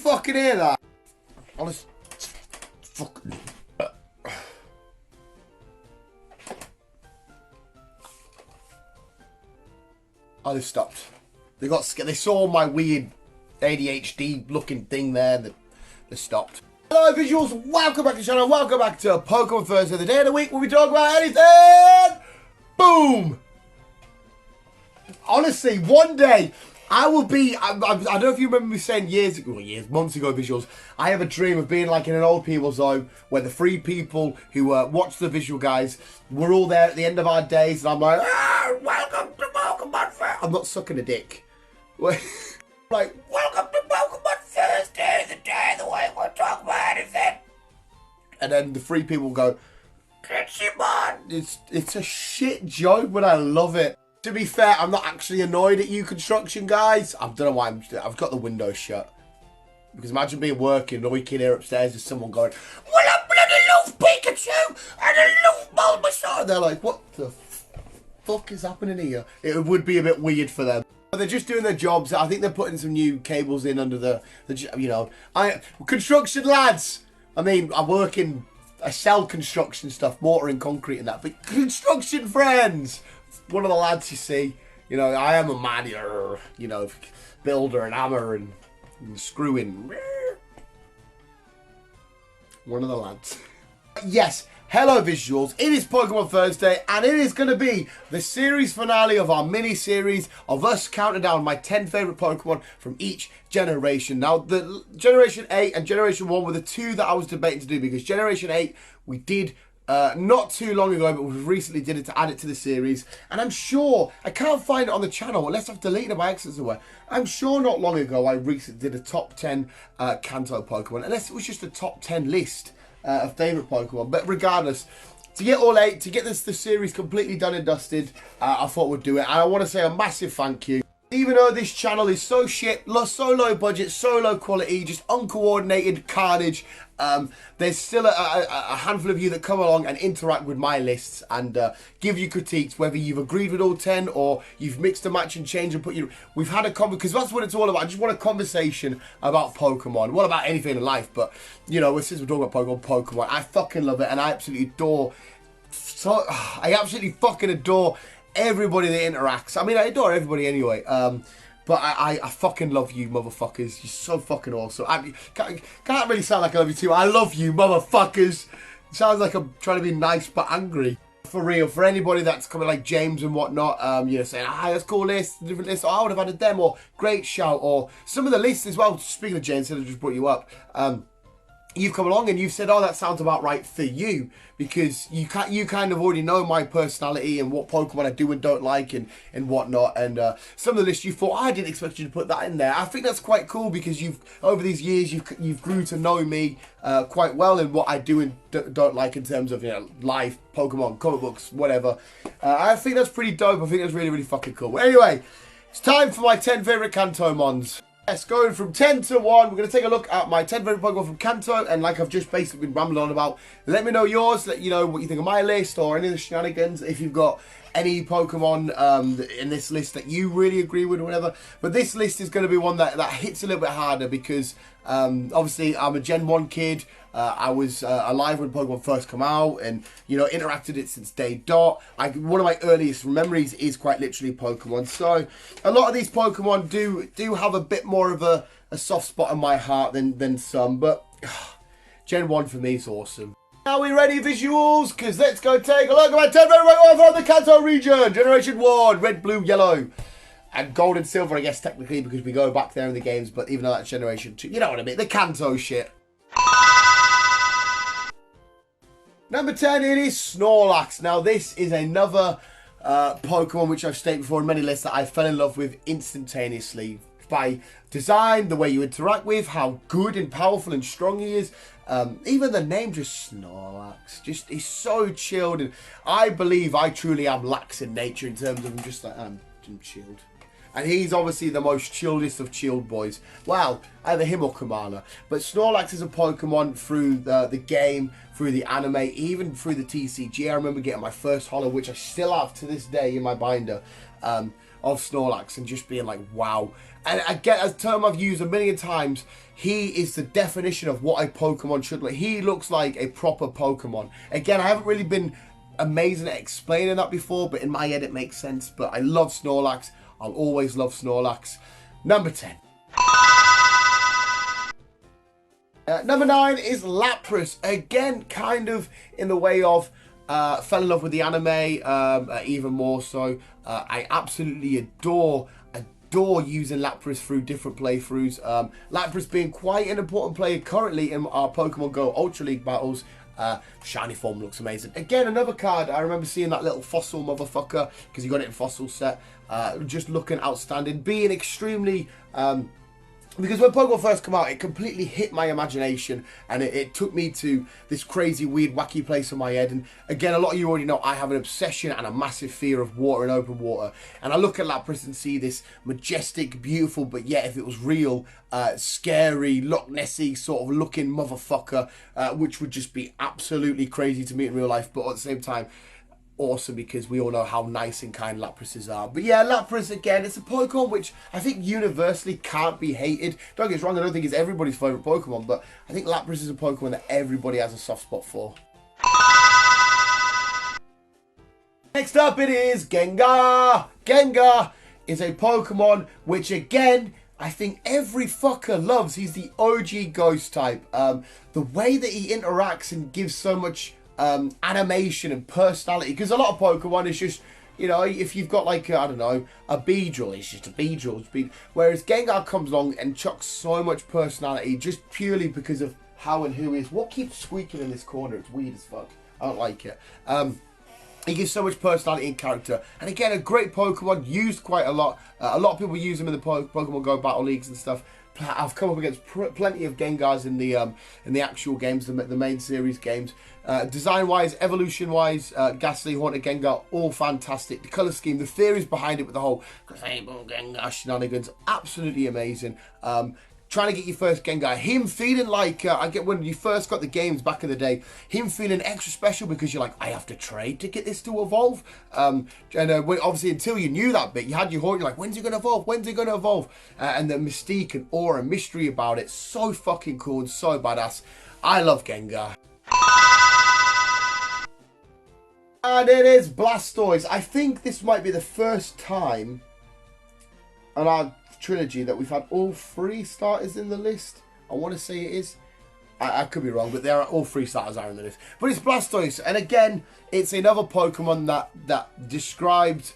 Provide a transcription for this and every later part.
fucking hear that? Honest. Fuck. Oh, they stopped. They got scared. They saw my weird ADHD looking thing there. That they stopped. Hello, visuals. Welcome back to the channel. Welcome back to Pokemon Thursday, the day of the week where we talk about anything. Boom. Honestly, one day I will be. I don't know if you remember me saying months ago, visuals. I have a dream of being like in an old people's home where the three people who watch the visual guys, we're all there at the end of our days, and I'm like, welcome to Pokemon Thursday. I'm not sucking a dick. Like, welcome to Pokemon Thursday, the day of the week we'll talk about anything. And then the three people go, it's a shit joke, but I love it. To be fair, I'm not actually annoyed at you construction guys. I don't know why I've got the window shut. Because imagine being working and all you can hear upstairs is someone going, well, I bloody love Pikachu and I love Bulbasaur. And they're like, what the fuck is happening here? It would be a bit weird for them. But they're just doing their jobs. I think they're putting some new cables in under the you know, construction lads. I mean, I sell construction stuff, mortar and concrete and that, but construction friends. One of the lads, you see, you know, I am a man, you know, builder and hammer and screwing. One of the lads. Yes, hello visuals. It is Pokemon Thursday, and it is going to be the series finale of our mini-series of us counting down my 10 favourite Pokemon from each generation. Now, the Generation 8 and Generation 1 were the two that I was debating to do, because Generation 8 we did not too long ago, but we recently did it to add it to the series. And I'm sure, I can't find it on the channel unless I've deleted it by accident somewhere. I'm sure not long ago I recently did a top 10 Kanto Pokemon, unless it was just a top 10 list of favourite Pokemon. But regardless, to get all 8, to get the series completely done and dusted, I thought we'd do it. And I want to say a massive thank you. Even though this channel is so shit, so low budget, so low quality, just uncoordinated carnage, there's still a handful of you that come along and interact with my lists and give you critiques, whether you've agreed with all 10 or you've mixed a match and changed and put you. We've had a conversation, because that's what it's all about. I just want a conversation about Pokemon. Well, about anything in life, but you know, since we're talking about Pokemon, I fucking love it and I absolutely adore. I absolutely fucking adore everybody that interacts. I mean, I adore everybody anyway. But I fucking love you, motherfuckers. You're so fucking awesome. I can't really sound like I love you too. I love you, motherfuckers. It sounds like I'm trying to be nice but angry. For real, for anybody that's coming like James and whatnot, you know, saying, let's call this, different list, or I would have added them, or great shout, or some of the lists as well. Speaking of James, I just brought you up. You've come along and you've said, oh, that sounds about right for you, because you kind of already know my personality and what Pokemon I do and don't like and whatnot. And some of the lists you thought, I didn't expect you to put that in there. I think that's quite cool, because over these years you've grew to know me quite well and what I do and don't like in terms of, you know, life, Pokemon, comic books, whatever. I think that's pretty dope. I think that's really, really fucking cool. But anyway, it's time for my 10 favourite Kantomons. Yes, going from 10 to 1, we're going to take a look at my 10 favourite Pokemon from Kanto, and like I've just basically been rambling on about, let me know yours, let you know what you think of my list, or any of the shenanigans, if you've got any Pokemon in this list that you really agree with or whatever. But this list is going to be one that hits a little bit harder, because obviously I'm a Gen 1 kid. I was alive when Pokemon first come out, and you know, interacted it since day dot. One of my earliest memories is quite literally Pokemon. So a lot of these Pokemon do have a bit more of a soft spot in my heart than some, but Gen 1 for me is awesome. Are we ready, visuals? Because let's go take a look at my 10 favourite Pokemon from the Kanto region. Generation 1, red, blue, yellow. And gold and silver, I guess, technically, because we go back there in the games, but even though that's Generation 2, you know what I mean, the Kanto shit. Number 10, it is Snorlax. Now, this is another Pokemon which I've stated before in many lists that I fell in love with instantaneously. By design, the way you interact with, how good and powerful and strong he is. Even the name, just Snorlax, just he's so chilled, and I believe I truly am lax in nature in terms of I'm just like, I'm chilled. And he's obviously the most chilledest of chilled boys. Well, either him or Kamala. But Snorlax is a Pokemon through the game, through the anime, even through the TCG. I remember getting my first holo, which I still have to this day in my binder. of Snorlax and just being like, wow. And I get a term I've used a million times. He is the definition of what a Pokemon should look. He looks like a proper Pokemon. Again, I haven't really been amazing at explaining that before, but in my head it makes sense. But I love Snorlax. I'll always love Snorlax. Number 10. Number 9 is Lapras. Again, kind of in the way of fell in love with the anime, even more so. I absolutely adore using Lapras through different playthroughs. Lapras being quite an important player currently in our Pokemon Go Ultra League battles. Shiny form looks amazing. Again, another card. I remember seeing that little fossil motherfucker because you got it in fossil set. Just looking outstanding. Being extremely... because when Pokemon first came out, it completely hit my imagination, and it took me to this crazy, weird, wacky place in my head. And again, a lot of you already know I have an obsession and a massive fear of water and open water. And I look at Lapras and see this majestic, beautiful, but yet if it was real, scary, Loch Nessy sort of looking motherfucker, which would just be absolutely crazy to meet in real life, but at the same time, awesome because we all know how nice and kind Laprases are. But yeah, Lapras, again, it's a Pokemon which I think universally can't be hated. Don't get us wrong, I don't think it's everybody's favourite Pokemon, but I think Lapras is a Pokemon that everybody has a soft spot for. Next up it is Gengar. Gengar is a Pokemon which, again, I think every fucker loves. He's the OG ghost type. The way that he interacts and gives so much animation and personality, because a lot of Pokemon is just, you know, if you've got like I don't know, a Beedrill, it's just a Beedrill. Whereas Gengar comes along and chucks so much personality just purely because of how and who he is. What keeps squeaking in this corner? It's weird as fuck. I don't like it. He gives so much personality and character, and again, a great Pokemon, used quite a lot. A lot of people use him in the Pokemon Go battle leagues and stuff. I've come up against plenty of Gengars in the actual games, the main series games. Design-wise, evolution-wise, Ghastly, Haunted Gengar, all fantastic. The colour scheme, the theories behind it with the whole Fable Gengar shenanigans, absolutely amazing. Trying to get your first Gengar, him feeling like, I get when you first got the games back in the day, him feeling extra special because you're like, I have to trade to get this to evolve. Obviously until you knew that bit, you had your Haunted, you're like, when's it going to evolve? When's it going to evolve? And the mystique and aura and mystery about it, so fucking cool and so badass. I love Gengar. And it is Blastoise. I think this might be the first time on our trilogy that we've had all 3 starters in the list. I want to say it is. I could be wrong, but there are all 3 starters are in the list. But it's Blastoise, and again, it's another Pokemon that described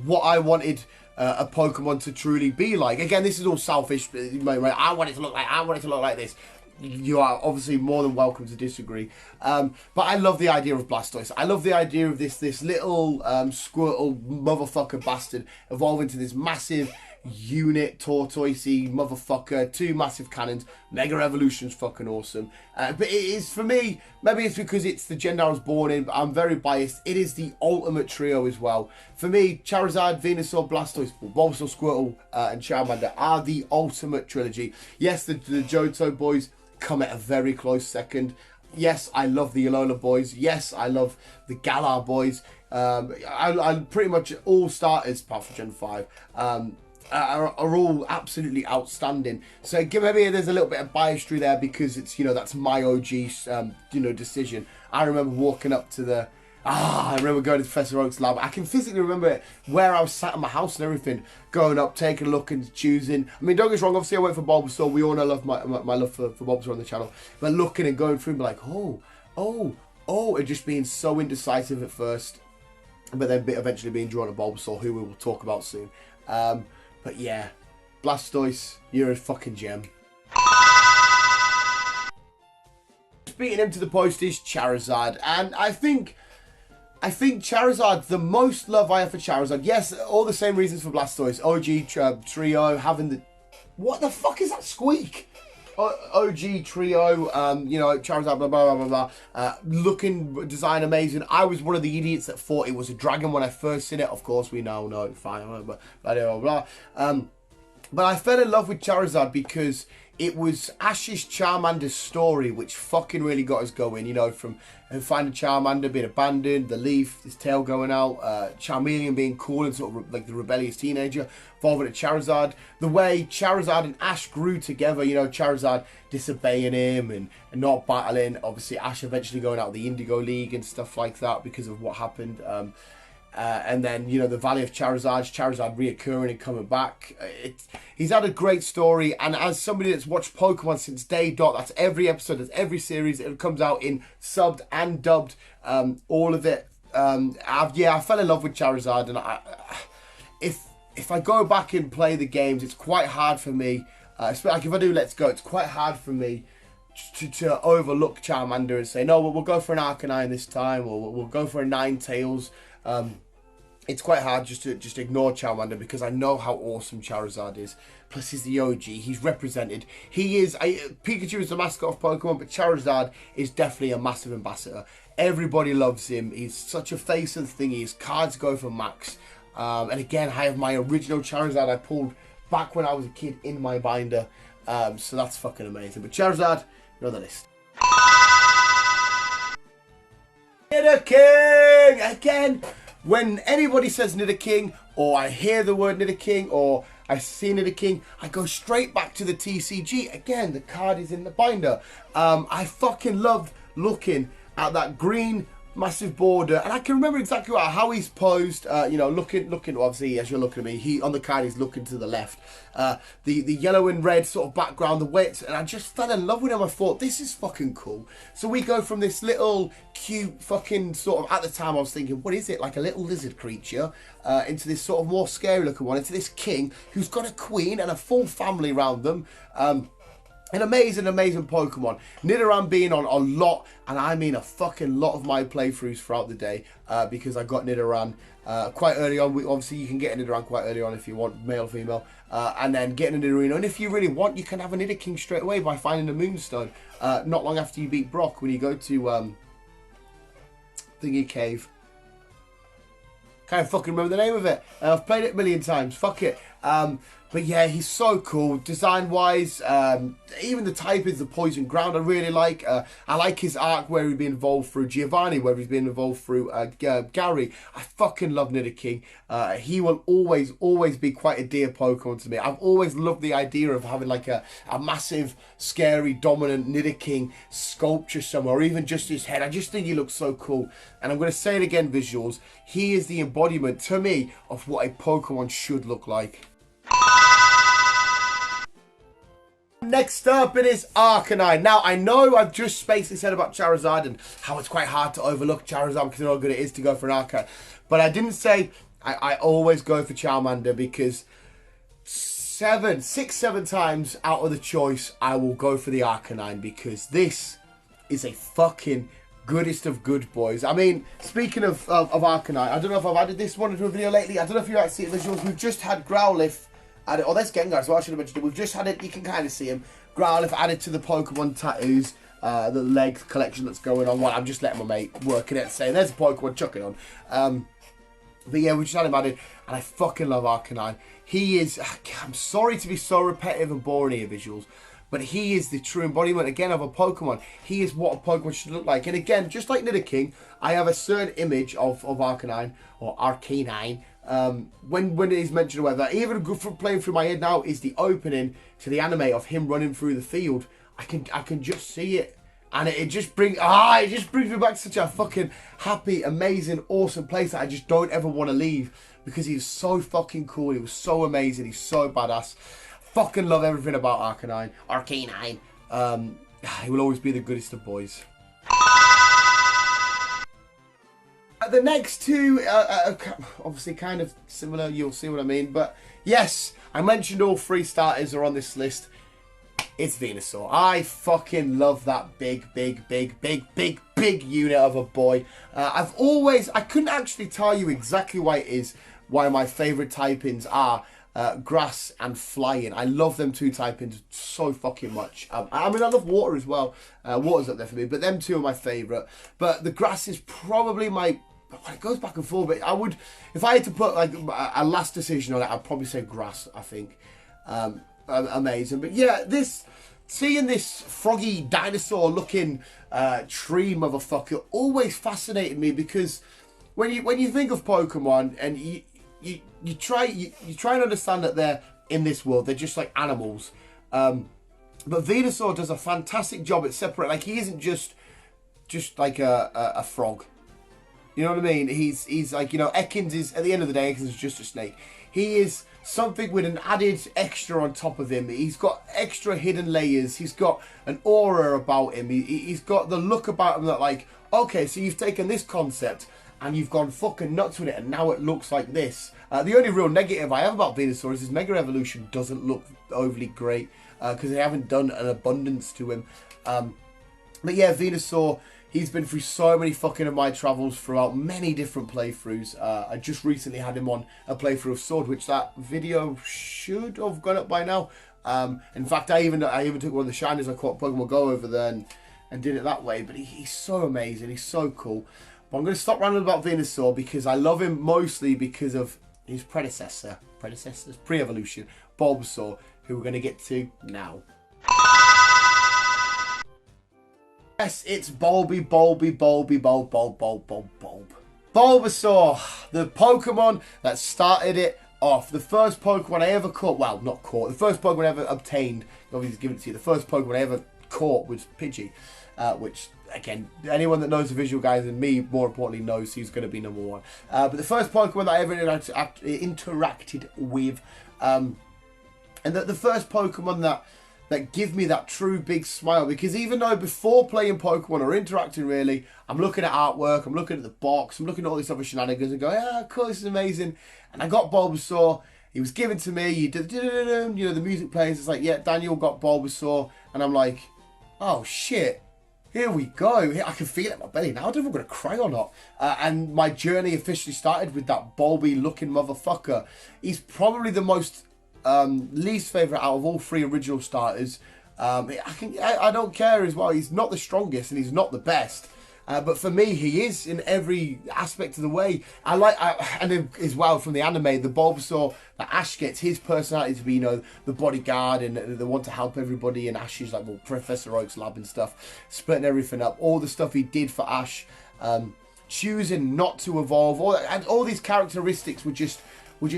what I wanted a Pokemon to truly be like. Again, this is all selfish. I want it to look like this. You are obviously more than welcome to disagree, but I love the idea of Blastoise. I love the idea of this little Squirtle motherfucker bastard evolving to this massive unit tortoisey motherfucker, 2 massive cannons. Mega Evolution's fucking awesome, but it is, for me, maybe it's because it's the gender I was born in, but I'm very biased. It is the ultimate trio as well. For me, Charizard, Venusaur, Blastoise, Bobsaw, Squirtle, and Charmander are the ultimate trilogy. Yes, the Johto boys come at a very close second. Yes, I love the Alola boys. Yes, I love the Galar boys. I pretty much all starters, apart from Gen 5, are all absolutely outstanding. So maybe there's a little bit of biasry there because it's, you know, that's my OG, decision. I remember walking up to the... I remember going to Professor Oak's lab. I can physically remember where I was sat in my house and everything, going up, taking a look and choosing. I mean, don't get me wrong, obviously I went for Bulbasaur. We all know my love for Bulbasaur on the channel. But looking and going through and be like, and just being so indecisive at first. But then eventually being drawn to Bulbasaur, who we will talk about soon. But yeah, Blastoise, you're a fucking gem. Beating him to the post is Charizard, and I think Charizard, the most love I have for Charizard, yes, all the same reasons for Blastoise. OG trio, having the... What the fuck is that squeak? OG trio, Charizard, blah, blah, blah, blah, blah. Looking, design amazing. I was one of the idiots that thought it was a dragon when I first seen it. Of course, we now know, fine, blah, blah, blah, blah. But I fell in love with Charizard because it was Ash's Charmander's story which fucking really got us going, you know, from finding Charmander being abandoned, the leaf, his tail going out, Charmeleon being cool and sort of like the rebellious teenager, evolving to Charizard, the way Charizard and Ash grew together, you know, Charizard disobeying him and not battling, obviously Ash eventually going out of the Indigo League and stuff like that because of what happened, and then, you know, the Valley of Charizard reoccurring and coming back. He's had a great story, and as somebody that's watched Pokemon since day dot, that's every episode, that's every series, it comes out in subbed and dubbed, all of it. I fell in love with Charizard, and if I go back and play the games, it's quite hard for me, like if I do Let's Go, it's quite hard for me to overlook Charmander and say, no, we'll go for an Arcanine this time, or we'll go for a Ninetales. It's quite hard just to ignore Charmander because I know how awesome Charizard is. Plus, he's the OG. He's represented. Pikachu is the mascot of Pokemon, but Charizard is definitely a massive ambassador. Everybody loves him. He's such a face of the thing. His cards go for max. And again, I have my original Charizard I pulled back when I was a kid in my binder. So that's fucking amazing. But Charizard, you're on the list. Nida King! Again, when anybody says Nida King, or I hear the word Nida King, or I see Nida King, I go straight back to the TCG. Again, the card is in the binder. I fucking loved looking at that green massive border, and I can remember exactly how he's posed, you know, looking, obviously, as you're looking at me, on the card, he's looking to the left, the yellow and red sort of background, the weights, and I just fell in love with him. I thought, this is fucking cool. So we go from this little cute fucking sort of, at the time I was thinking, what is it, like a little lizard creature, into this sort of more scary looking one, into this king who's got a queen and a full family around them. An amazing Pokemon. Nidoran being on a lot, and I mean a fucking lot of my playthroughs throughout the day, because I got Nidoran quite early on. Obviously, you can get a Nidoran quite early on if you want, male or female, and then getting a Nidorino. And if you really want, you can have a Nida King straight away by finding a Moonstone, not long after you beat Brock, when you go to Thingy Cave. Can't fucking remember the name of it. I've played it a million times. Fuck it. But yeah, he's so cool. Design-wise, even the type is the Poison Ground I really like. I like his arc where he's been involved through Giovanni, where he's been involved through Gary. I fucking love Nida King. He will always be quite a dear Pokemon to me. I've always loved the idea of having like a massive, scary, dominant Nida King sculpture somewhere, or even just his head. I just think he looks so cool. And I'm going to say it again, visuals. He is the embodiment, to me, of what a Pokemon should look like. Next up, it is Arcanine. Now, I know I've just basically said about Charizard and how it's quite hard to overlook Charizard because of how good it is to go for an Arcanine. But I didn't say I always go for Charmander, because 6, 7 times out of the choice, I will go for the Arcanine, because this is a fucking goodest of good boys. I mean, speaking of Arcanine, I don't know if I've added this one into a video lately. I don't know if you guys see it visuals. We've just had Growlithe added. Oh, that's Gengar as well. I should have mentioned it. We've just had it. You can kind of see him. Growlithe added to the Pokemon tattoos. The leg collection that's going on. Well, I'm just letting my mate work it out, saying there's a Pokemon, chuck it on. But yeah, we just had him added, and I fucking love Arcanine. He is, I'm sorry to be so repetitive and boring here, visuals, but he is the true embodiment, again, of a Pokemon. He is what a Pokemon should look like. And again, just like Nida King, I have a certain image of Arcanine, or Arcanine, when it is mentioned, whether even playing through my head now is the opening to the anime of him running through the field. I can just see it, and it just brings me back to such a fucking happy, amazing, awesome place that I just don't ever want to leave, because he's so fucking cool. He was so amazing. He's so badass. Fucking love everything about Arcanine. He will always be the goodest of boys. The next two, obviously kind of similar, you'll see what I mean. But yes, I mentioned all 3 starters are on this list. It's Venusaur. I fucking love that big unit of a boy. I couldn't actually tell you exactly why my favourite typings are grass and flying. I love them 2 typings so fucking much. I mean, I love water as well. Water's up there for me, but them 2 are my favourite. But the grass is probably my... It goes back and forth, but I would... If I had to put like a last decision on it, I'd probably say grass, I think. Amazing. But yeah, this seeing this froggy dinosaur looking tree motherfucker always fascinated me, because when you think of Pokemon and you try and understand that they're in this world, they're just like animals. But Venusaur does a fantastic job at separating. Like, he isn't just like a frog. You know what I mean? He's like, you know, Ekans is, at the end of the day, Ekans is just a snake. He is something with an added extra on top of him. He's got extra hidden layers. He's got an aura about him. He's got the look about him that, like, okay, so you've taken this concept and you've gone fucking nuts with it, and now it looks like this. The only real negative I have about Venusaur is his Mega Evolution doesn't look overly great, because they haven't done an abundance to him. But yeah, Venusaur, he's been through so many fucking of my travels throughout many different playthroughs. I just recently had him on a playthrough of Sword, which that video should have gone up by now. In fact, I even took one of the shiners I caught Pokemon Go over there and did it that way. But he's so amazing. He's so cool. But I'm going to stop rambling about Venusaur, because I love him mostly because of his predecessors, pre-evolution, Bobsaw, who we're going to get to now. Yes, it's Bulb. Bulbasaur, the Pokemon that started it off. The first Pokemon I ever caught, well, not caught, the first Pokemon I ever obtained, obviously given it to you, the first Pokemon I ever caught was Pidgey, which, again, anyone that knows the visual guys and me, more importantly, knows he's going to be number one. But the first Pokemon that I ever interacted with, and the first Pokemon that give me that true big smile, because even though before playing Pokemon or interacting really, I'm looking at artwork, I'm looking at the box, I'm looking at all these other shenanigans and going, yeah, cool, this is amazing. And I got Bulbasaur, he was given to me, you know, the music plays, it's like, yeah, Daniel got Bulbasaur, and I'm like, oh shit, here we go. I can feel it in my belly now. I don't know if I'm going to cry or not. And my journey officially started with that bulby looking motherfucker. He's probably the most least favourite out of all three original starters. I don't care as well. He's not the strongest and he's not the best. But for me, he is in every aspect of the way. And as well from the anime, the Bulbasaur that Ash gets, his personality to be, you know, the bodyguard and the want to help everybody. And Ash is like, well, Professor Oak's lab and stuff, splitting everything up. All the stuff he did for Ash, choosing not to evolve, all these characteristics were just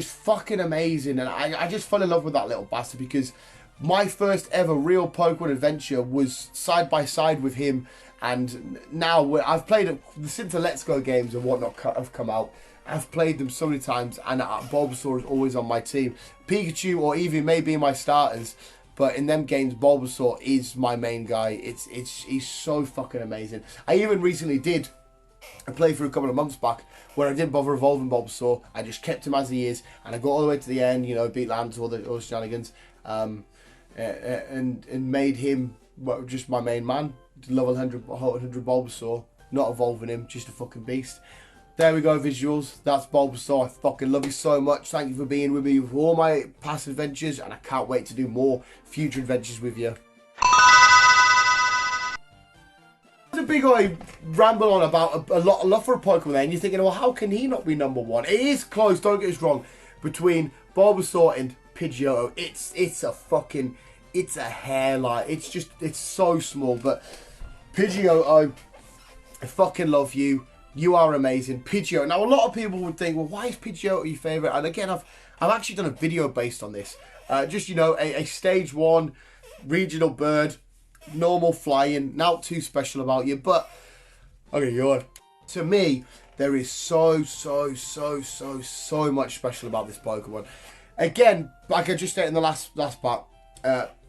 fucking amazing. And I just fell in love with that little bastard, because my first ever real Pokemon adventure was side by side with him. And now I've played since the Let's Go games and whatnot have come out. I've played them so many times, and Bulbasaur is always on my team. Pikachu or Eevee may be my starters, but in them games, Bulbasaur is my main guy. He's so fucking amazing. I even recently did a playthrough a couple of months back where I didn't bother evolving Bulbasaur. I just kept him as he is, and I got all the way to the end. You know, beat Lance, all the shenanigans, and made him just my main man. Level 100 Bulbasaur, not evolving him, just a fucking beast. There we go, visuals. That's Bulbasaur. I fucking love you so much. Thank you for being with me with all my past adventures, and I can't wait to do more future adventures with you. A big old ramble on about a lot for a Pokemon there, and you're thinking, well, how can he not be number one? It is close, don't get us wrong, between Bulbasaur and Pidgeot. It's a hairline. It's so small, but Pidgeot, I fucking love you. You are amazing. Pidgeot. Now, a lot of people would think, well, why is Pidgeot your favourite? And again, I've actually done a video based on this. Just, you know, a stage 1 regional bird, normal flying, not too special about you, but okay, yawn. To me, there is so much special about this Pokemon. Again, like I just said in the last part,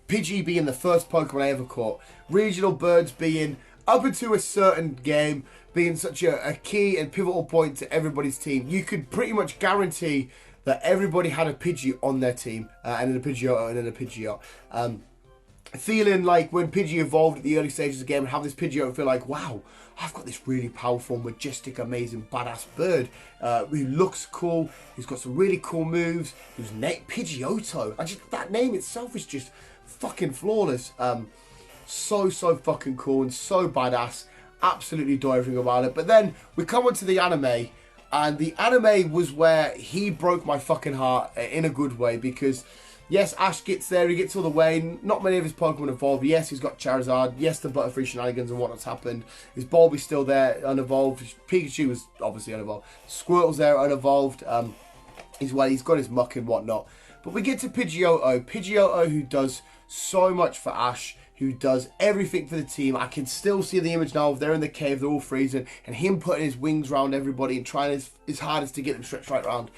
Pidgey being the first Pokemon I ever caught, regional birds being, up into a certain game, being such a key and pivotal point to everybody's team. You could pretty much guarantee that everybody had a Pidgey on their team, and then a Pidgeot, and then a Pidgeot. Feeling like when Pidgey evolved at the early stages of the game, and have this Pidgeot feel like, wow, I've got this really powerful, majestic, amazing, badass bird who looks cool, who's got some really cool moves, who's named Pidgeotto. That name itself is just fucking flawless. So fucking cool and so badass. Absolutely adore everything about it. But then we come on to the anime, and the anime was where he broke my fucking heart in a good way, because Yes, Ash gets there, he gets all the way. Not many of his Pokemon evolved. Yes, he's got Charizard. Yes, the Butterfree shenanigans and what's happened. His Bulby's still there, unevolved. His Pikachu was obviously unevolved. Squirtle's there, unevolved. He's got his Muck and whatnot. But we get to Pidgeotto. Pidgeotto, who does so much for Ash, who does everything for the team. I can still see the image now of they're in the cave, they're all freezing, and him putting his wings around everybody and trying his hardest to get them stretched right around.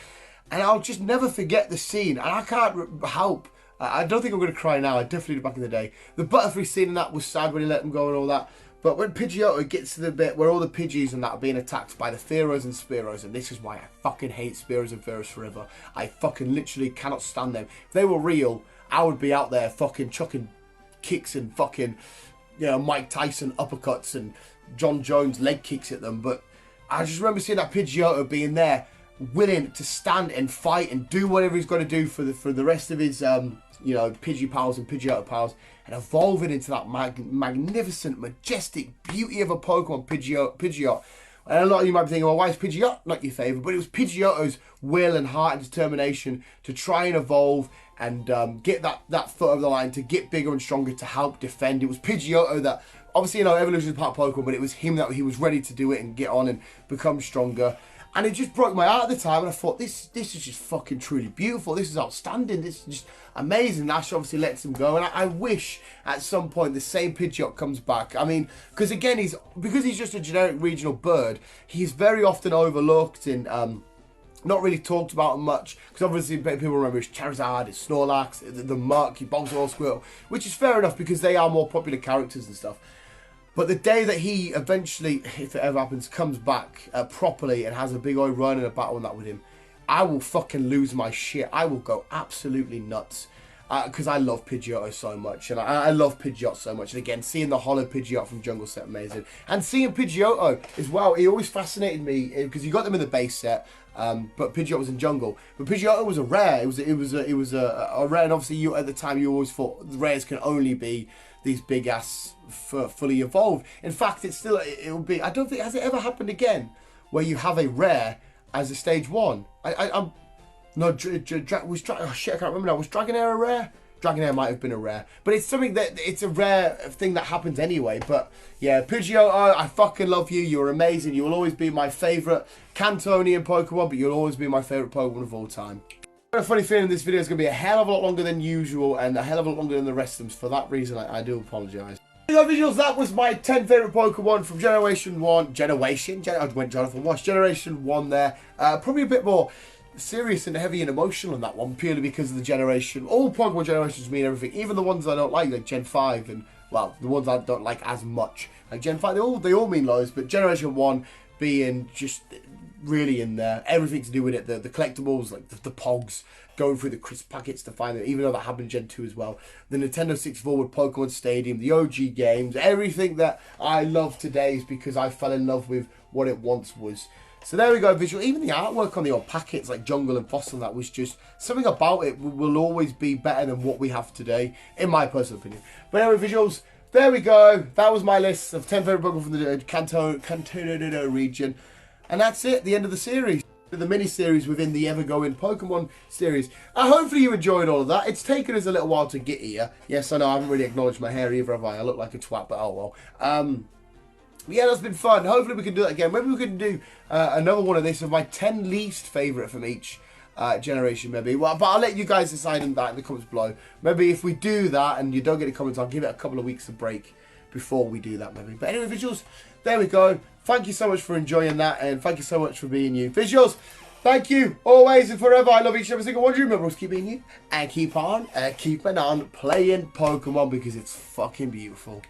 And I'll just never forget the scene, and I can't help. I don't think I'm going to cry now. I definitely did back in the day. The Butterfree scene and that was sad when he let him go and all that. But when Pidgeotto gets to the bit where all the Pidgeys and that are being attacked by the Fearos and Spearows, and this is why I fucking hate Spearows and Fearos forever. I fucking literally cannot stand them. If they were real, I would be out there fucking chucking kicks and fucking, you know, Mike Tyson uppercuts and John Jones leg kicks at them. But I just remember seeing that Pidgeotto being there, willing to stand and fight and do whatever he's got to do for the rest of his you know, Pidgey pals and Pidgeotto pals, and evolving into that magnificent, majestic beauty of a Pokemon, Pidgeot. And a lot of you might be thinking, well, why is Pidgeot not your favourite? But it was Pidgeotto's will and heart and determination to try and evolve and get that foot over the line, to get bigger and stronger, to help defend. It was Pidgeotto that, obviously, you know, evolution is part of Pokemon, but it was him that he was ready to do it and get on and become stronger. And it just broke my heart at the time, and I thought, this is just fucking truly beautiful. This is outstanding. This is just amazing. Ash obviously lets him go, and I wish at some point the same Pidgeot comes back. I mean, because again, because he's just a generic regional bird, he's very often overlooked and not really talked about much. Because obviously people remember his Charizard, his Snorlax, the Muck, his Bobsaw, Squirtle, which is fair enough because they are more popular characters and stuff. But the day that he eventually, if it ever happens, comes back properly and has a big old run and a battle and that with him, I will fucking lose my shit. I will go absolutely nuts. Because I love Pidgeotto so much. And I love Pidgeot so much. And again, seeing the hollow Pidgeot from Jungle set, amazing. And seeing Pidgeotto as well, he always fascinated me. Because you got them in the base set. But Pidgeot was in Jungle. But Pidgeotto was a rare. It was a rare. And obviously, at the time, you always thought the rares can only be these big ass fully evolved. In fact, it will be. I don't think, has it ever happened again where you have a rare as a stage 1? Oh shit, I can't remember now. Was Dragonair a rare? Dragonair might have been a rare, but it's something that it's a rare thing that happens anyway. But yeah, Pidgeotto, I fucking love you. You're amazing. You will always be my favorite Cantonian Pokemon, but you'll always be my favorite Pokemon of all time. I have a funny feeling this video is going to be a hell of a lot longer than usual and a hell of a lot longer than the rest of them. For that reason, I do apologise. Visuals, that was my 10 favourite Pokemon from Generation 1. I went Jonathan Wash. Generation 1 there. Probably a bit more serious and heavy and emotional on that one, purely because of the generation. All Pokemon generations mean everything. Even the ones I don't like Gen 5 and, well, the ones I don't like as much. Like Gen 5, they all mean loads, but Generation 1 being just really in there. Everything to do with it. The collectibles, like the Pogs, going through the crisp packets to find them, even though that happened in Gen 2 as well. The Nintendo 64 with Pokemon Stadium, the OG games, everything that I love today is because I fell in love with what it once was. So there we go, visual. Even the artwork on the old packets, like Jungle and Fossil, that was just something about it will always be better than what we have today, in my personal opinion. But anyway, visuals, there we go. That was my list of 10 favourite Pokemon from the Kanto region. And that's it, the end of the series. The mini-series within the ever-going Pokemon series. Hopefully you enjoyed all of that. It's taken us a little while to get here. Yes, I know, I haven't really acknowledged my hair either, have I? I look like a twat, but oh well. Yeah, that's been fun. Hopefully we can do that again. Maybe we can do another one of this of my 10 least favourite from each generation, maybe. Well, but I'll let you guys decide on that in the comments below. Maybe if we do that and you don't get any comments, I'll give it a couple of weeks of break before we do that, maybe. But anyway, visuals, there we go. Thank you so much for enjoying that, and thank you so much for being you. Visuals, thank you, always and forever. I love each and every single one of you. Remember, keep being you, and keep on keeping on playing Pokemon, because it's fucking beautiful.